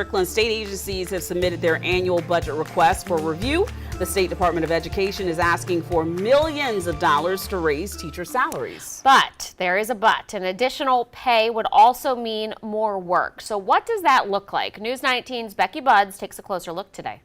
Strickland, state agencies have submitted their annual budget request for review. The State Department of Education is asking for millions of dollars to raise teacher salaries. But there is a but. An additional pay would also mean more work. So what does that look like? News 19's Becky Buds takes a closer look today.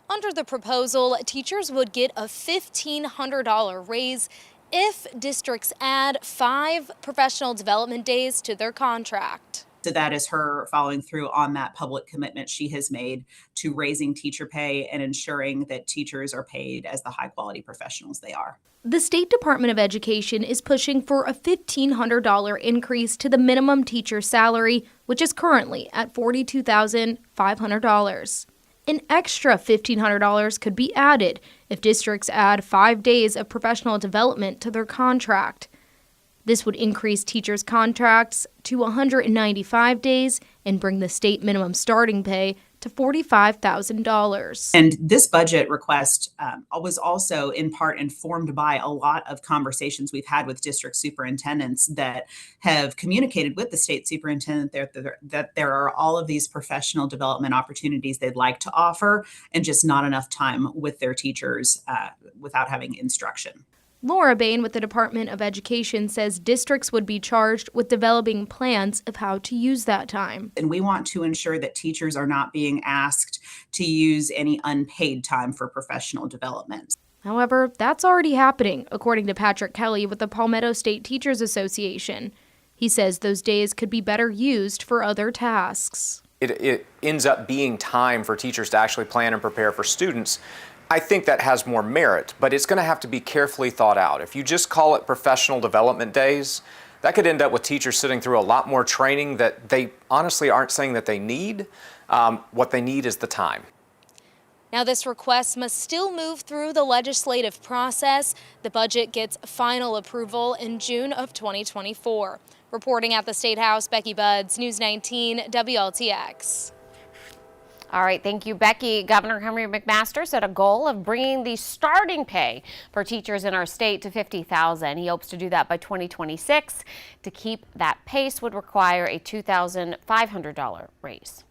Under the proposal, teachers would get a $1,500 raise if districts add 5 professional development days to their contract. So that is her following through on that public commitment she has made to raising teacher pay and ensuring that teachers are paid as the high quality professionals they are. The State Department of Education is pushing for a $1,500 increase to the minimum teacher salary, which is currently at $42,500. An extra $1,500 could be added if districts add 5 days of professional development to their contract. This would increase teachers' contracts to 195 days and bring the state minimum starting pay to $45,000. And this budget request was also in part informed by a lot of conversations we've had with district superintendents that have communicated with the state superintendent that there are all of these professional development opportunities they'd like to offer and just not enough time with their teachers without having instruction. Laura Bain with the Department of Education says districts would be charged with developing plans of how to use that time. And we want to ensure that teachers are not being asked to use any unpaid time for professional development. However, that's already happening, according to Patrick Kelly with the Palmetto State Teachers Association. He says those days could be better used for other tasks. It ends up being time for teachers to actually plan and prepare for students. I think that has more merit, but it's going to have to be carefully thought out. If you just call it professional development days, that could end up with teachers sitting through a lot more training that they honestly aren't saying that they need. What they need is the time. Now, this request must still move through the legislative process. The budget gets final approval in June of 2024. Reporting at the State House, Becky Buds, News 19 WLTX. All right, thank you, Becky. Governor Henry McMaster set a goal of bringing the starting pay for teachers in our state to $50,000. He hopes to do that by 2026. To keep that pace would require a $2,500 raise.